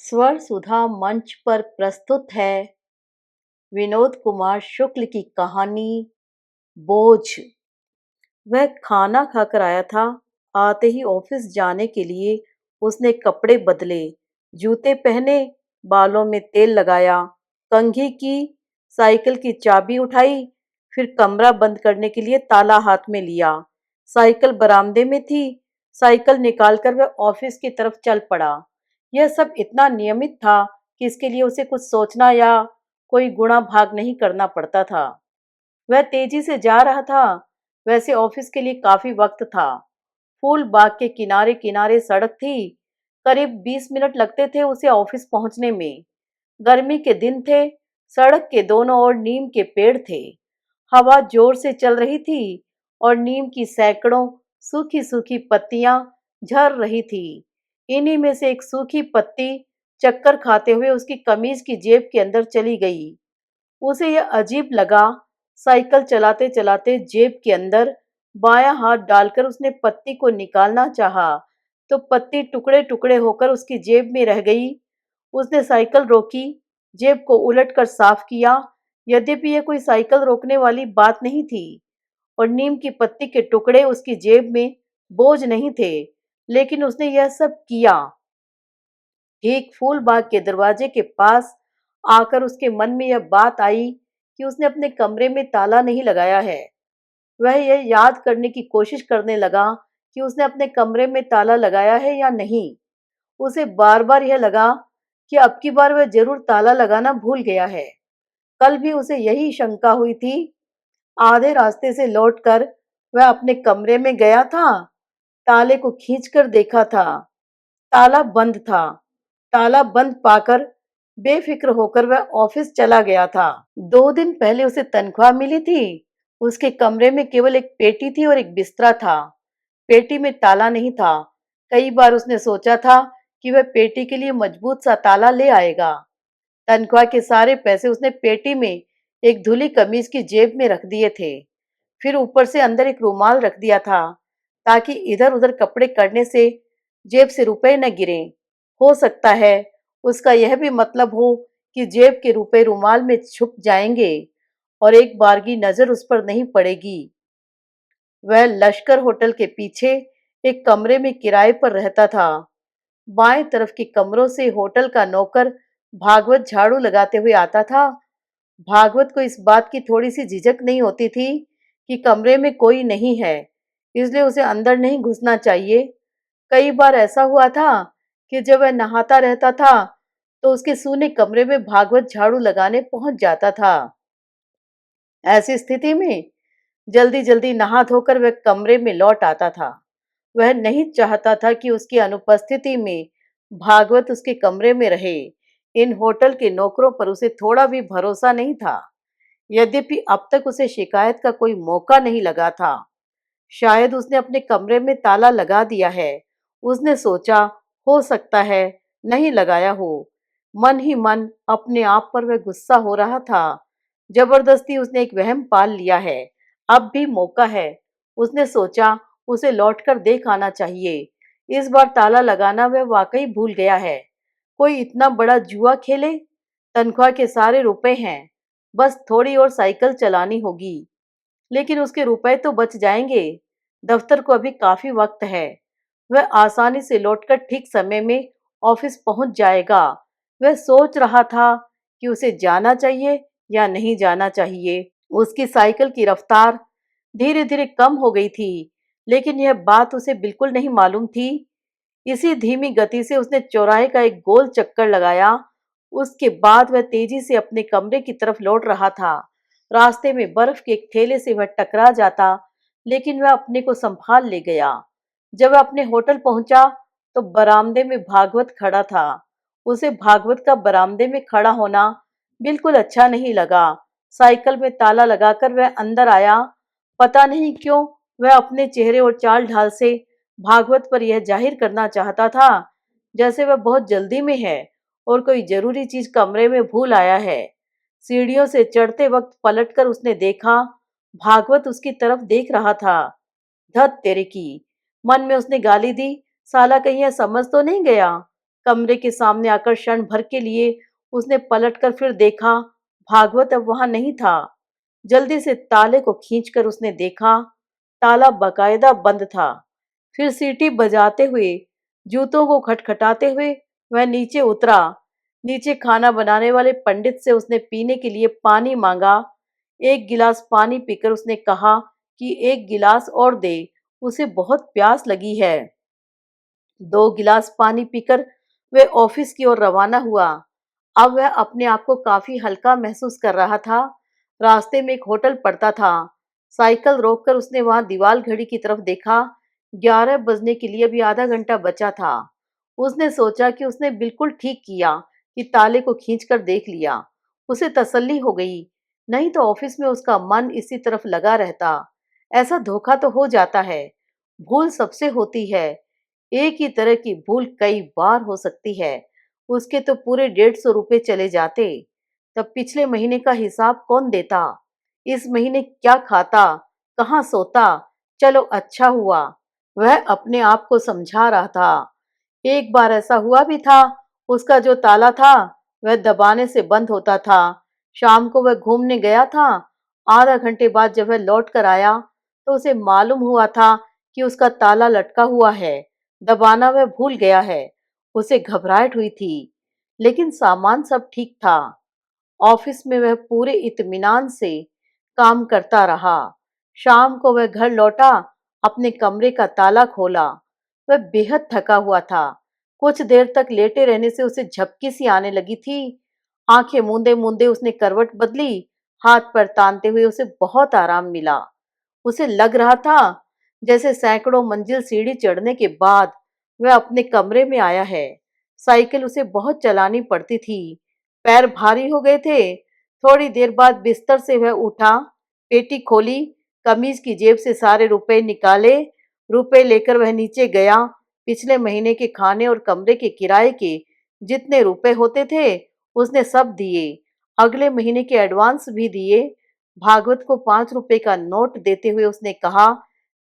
स्वर सुधा मंच पर प्रस्तुत है विनोद कुमार शुक्ल की कहानी बोझ। वह खाना खाकर आया था। आते ही ऑफिस जाने के लिए उसने कपड़े बदले, जूते पहने, बालों में तेल लगाया, कंघी की, साइकिल की चाबी उठाई, फिर कमरा बंद करने के लिए ताला हाथ में लिया। साइकिल बरामदे में थी। साइकिल निकालकर वह ऑफिस की तरफ चल पड़ा। यह सब इतना नियमित था कि इसके लिए उसे कुछ सोचना या कोई गुणा भाग नहीं करना पड़ता था। वह तेजी से जा रहा था। वैसे ऑफिस के लिए काफी वक्त था। फूल बाग के किनारे किनारे सड़क थी। करीब 20 मिनट लगते थे उसे ऑफिस पहुंचने में। गर्मी के दिन थे। सड़क के दोनों ओर नीम के पेड़ थे। हवा जोर से चल रही थी और नीम की सैकड़ों सूखी सूखी पत्तियां झड़ रही थी। इन्हीं में से एक सूखी पत्ती चक्कर खाते हुए उसकी कमीज की जेब के अंदर चली गई। उसे यह अजीब लगा। साइकिल चलाते चलाते जेब के अंदर बायां हाथ डालकर उसने पत्ती को निकालना चाहा, तो पत्ती टुकड़े टुकड़े होकर उसकी जेब में रह गई। उसने साइकिल रोकी, जेब को उलटकर साफ किया। यद्यपि यह कोई साइकिल रोकने वाली बात नहीं थी और नीम की पत्ती के टुकड़े उसकी जेब में बोझ नहीं थे, लेकिन उसने यह सब किया। ठीक फूलबाग के दरवाजे के पास आकर उसके मन में यह बात आई कि उसने अपने कमरे में ताला नहीं लगाया है। वह यह याद करने की कोशिश करने लगा कि उसने अपने कमरे में ताला लगाया है या नहीं। उसे बार बार यह लगा कि अब की बार वह जरूर ताला लगाना भूल गया है। कल भी उसे यही शंका हुई थी। आधे रास्ते से लौटकर वह अपने कमरे में गया था। ताले को खींचकर देखा था। ताला बंद था। ताला बंद पाकर बेफिक्र होकर वह ऑफिस चला गया था। 2 दिन पहले उसे तनख्वाह मिली थी। उसके कमरे में केवल एक पेटी थी और एक बिस्तरा था। पेटी में ताला नहीं था। कई बार उसने सोचा था कि वह पेटी के लिए मजबूत सा ताला ले आएगा। तनख्वाह के सारे पैसे उसने पेटी में एक धुली कमीज की जेब में रख दिए थे। फिर ऊपर से अंदर एक रुमाल रख दिया था ताकि इधर उधर कपड़े करने से जेब से रुपए न गिरे। हो सकता है उसका यह भी मतलब हो कि जेब के रुपए रुमाल में छुप जाएंगे और एक बारगी नजर उस पर नहीं पड़ेगी। वह लश्कर होटल के पीछे एक कमरे में किराए पर रहता था। बाएं तरफ के कमरों से होटल का नौकर भागवत झाड़ू लगाते हुए आता था। भागवत को इस बात की थोड़ी सी झिझक नहीं होती थी कि कमरे में कोई नहीं है, इसलिए उसे अंदर नहीं घुसना चाहिए। कई बार ऐसा हुआ था कि जब वह नहाता रहता था तो उसके सूने कमरे में भागवत झाड़ू लगाने पहुंच जाता था। ऐसी स्थिति में जल्दी जल्दी नहा धोकर वह कमरे में लौट आता था। वह नहीं चाहता था कि उसकी अनुपस्थिति में भागवत उसके कमरे में रहे। इन होटल के नौकरों पर उसे थोड़ा भी भरोसा नहीं था। यद्यपि अब तक उसे शिकायत का कोई मौका नहीं लगा था। शायद उसने अपने कमरे में ताला लगा दिया है। उसने सोचा, हो सकता है नहीं लगाया हो। मन ही मन अपने आप पर वह गुस्सा हो रहा था। जबरदस्ती उसने एक वहम पाल लिया है। अब भी मौका है। उसने सोचा, उसे लौटकर देख आना चाहिए। इस बार ताला लगाना वह वाकई भूल गया है। कोई इतना बड़ा जुआ खेले? तनख्वाह के सारे रुपए हैं। बस थोड़ी और साइकिल चलानी होगी। लेकिन उसके रुपए तो बच जाएंगे। दफ्तर को अभी काफी वक्त है। वह आसानी से लौटकर ठीक समय में ऑफिस पहुंच जाएगा। वह सोच रहा था कि उसे जाना चाहिए या नहीं जाना चाहिए। उसकी साइकिल की रफ्तार धीरे धीरे कम हो गई थी, लेकिन यह बात उसे बिल्कुल नहीं मालूम थी। इसी धीमी गति से उसने चौराहे का एक गोल चक्कर लगाया। उसके बाद वह तेजी से अपने कमरे की तरफ लौट रहा था। रास्ते में बर्फ के एक ठेले से वह टकरा जाता, लेकिन वह अपने को संभाल ले गया। जब वह अपने होटल पहुंचा तो बरामदे में भागवत खड़ा था। उसे भागवत का बरामदे में खड़ा होना बिल्कुल अच्छा नहीं लगा। साइकिल में ताला लगाकर वह अंदर आया। पता नहीं क्यों वह अपने चेहरे और चाल ढाल से भागवत पर यह जाहिर करना चाहता था जैसे वह बहुत जल्दी में है और कोई जरूरी चीज कमरे में भूल आया है। सीढ़ियों से चढ़ते वक्त पलटकर उसने देखा, भागवत उसकी तरफ देख रहा था। धत तेरे की! मन में उसने गाली दी, साला कहीं यह समझ तो नहीं गया कमरे के सामने आकर क्षण भर के लिए उसने पलटकर फिर देखा, भागवत अब वहां नहीं था। जल्दी से ताले को खींचकर उसने देखा, ताला बाकायदा बंद था। फिर सीटी बजाते हुए, जूतों को खटखटाते हुए वह नीचे उतरा। नीचे खाना बनाने वाले पंडित से उसने पीने के लिए पानी मांगा। एक गिलास पानी पीकर उसने कहा कि एक गिलास और दे, उसे बहुत प्यास लगी है। 2 गिलास पानी पीकर वह ऑफिस की ओर रवाना हुआ। अब वह अपने आप को काफी हल्का महसूस कर रहा था। रास्ते में एक होटल पड़ता था। साइकिल रोककर उसने वहां दीवार घड़ी की तरफ देखा। 11 बजने के लिए अभी आधा घंटा बचा था। उसने सोचा कि उसने बिल्कुल ठीक किया कि ताले को खींचकर देख लिया। उसे तसल्ली हो गई, नहीं तो ऑफिस में उसका मन इसी तरफ लगा रहता। ऐसा धोखा तो हो जाता है, भूल सबसे होती है। एक ही तरह की भूल कई बार हो सकती है। उसके तो पूरे 150 रुपए चले जाते। तब पिछले महीने का हिसाब कौन देता? इस महीने क्या खाता, कहाँ सोता? चलो अच्छा हुआ, वह अपने आप को समझा रहा था। एक बार ऐसा हुआ भी था, उसका जो ताला था वह दबाने से बंद होता था। शाम को वह घूमने गया था। आधा घंटे बाद जब वह लौट कर आया तो उसे मालूम हुआ था कि उसका ताला लटका हुआ है, दबाना वह भूल गया है। उसे घबराहट हुई थी, लेकिन सामान सब ठीक था। ऑफिस में वह पूरे इत्मीनान से काम करता रहा। शाम को वह घर लौटा, अपने कमरे का ताला खोला। वह बेहद थका हुआ था। कुछ देर तक लेटे रहने से उसे झपकी सी आने लगी थी। आंखें मूंदे मूंदे उसने करवट बदली। हाथ पर तानते हुए उसे बहुत आराम मिला। उसे लग रहा था जैसे सैकड़ों मंजिल सीढ़ी चढ़ने के बाद वह अपने कमरे में आया है। साइकिल उसे बहुत चलानी पड़ती थी, पैर भारी हो गए थे। थोड़ी देर बाद बिस्तर से वह उठा, पेटी खोली, कमीज की जेब से सारे रुपए निकाले। रुपए लेकर वह नीचे गया। पिछले महीने के खाने और कमरे के किराए के जितने रुपए होते थे उसने सब दिए। अगले महीने के एडवांस भी दिए। भागवत को 5 रुपए का नोट देते हुए उसने कहा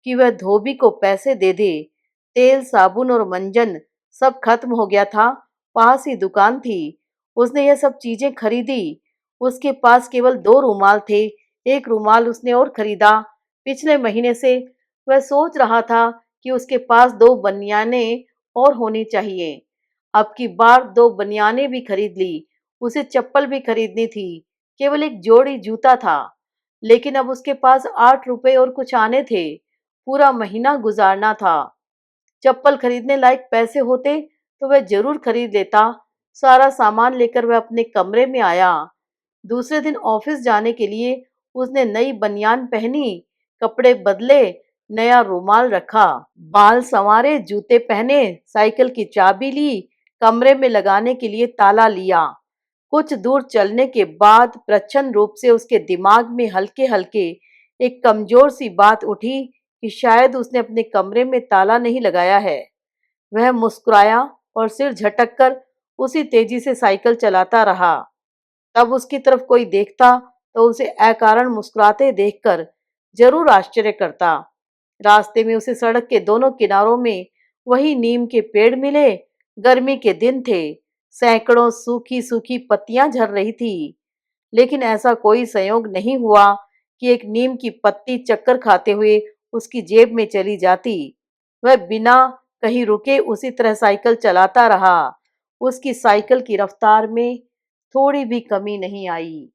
कि वह धोबी को पैसे दे दे। तेल, साबुन और मंजन सब खत्म हो गया था। पास ही दुकान थी, उसने यह सब चीजें खरीदी। उसके पास केवल 2 रुमाल थे। एक रुमाल उसने और खरीदा। पिछले महीने से वह सोच रहा था कि उसके पास 2 बनियाने और होनी चाहिए। अब की बार 2 बनियाने भी खरीद ली। उसे चप्पल भी खरीदनी थी। केवल एक जोड़ी जूता था, लेकिन अब उसके पास 8 रुपए और कुछ आने थे। पूरा महीना गुजारना था। चप्पल खरीदने लायक पैसे होते तो वह जरूर खरीद लेता। सारा सामान लेकर वह अपने कमरे में आया। दूसरे दिन ऑफिस जाने के लिए उसने नई बनियान पहनी, कपड़े बदले, नया रुमाल रखा, बाल संवारे, जूते पहने, साइकिल की चाबी ली, कमरे में लगाने के लिए ताला लिया। कुछ दूर चलने के बाद प्रच्छन्न रूप से उसके दिमाग में हल्के हल्के एक कमजोर सी बात उठी कि शायद उसने अपने कमरे में ताला नहीं लगाया है। वह मुस्कुराया और सिर झटककर उसी तेजी से साइकिल चलाता रहा। तब उसकी तरफ कोई देखता तो उसे अकारण मुस्कुराते देखकर जरूर आश्चर्य करता। रास्ते में उसे सड़क के दोनों किनारों में वही नीम के पेड़ मिले। गर्मी के दिन थे, सैकड़ों सूखी सूखी पत्तियां झड़ रही थी। लेकिन ऐसा कोई संयोग नहीं हुआ कि एक नीम की पत्ती चक्कर खाते हुए उसकी जेब में चली जाती। वह बिना कहीं रुके उसी तरह साइकिल चलाता रहा। उसकी साइकिल की रफ्तार में थोड़ी भी कमी नहीं आई।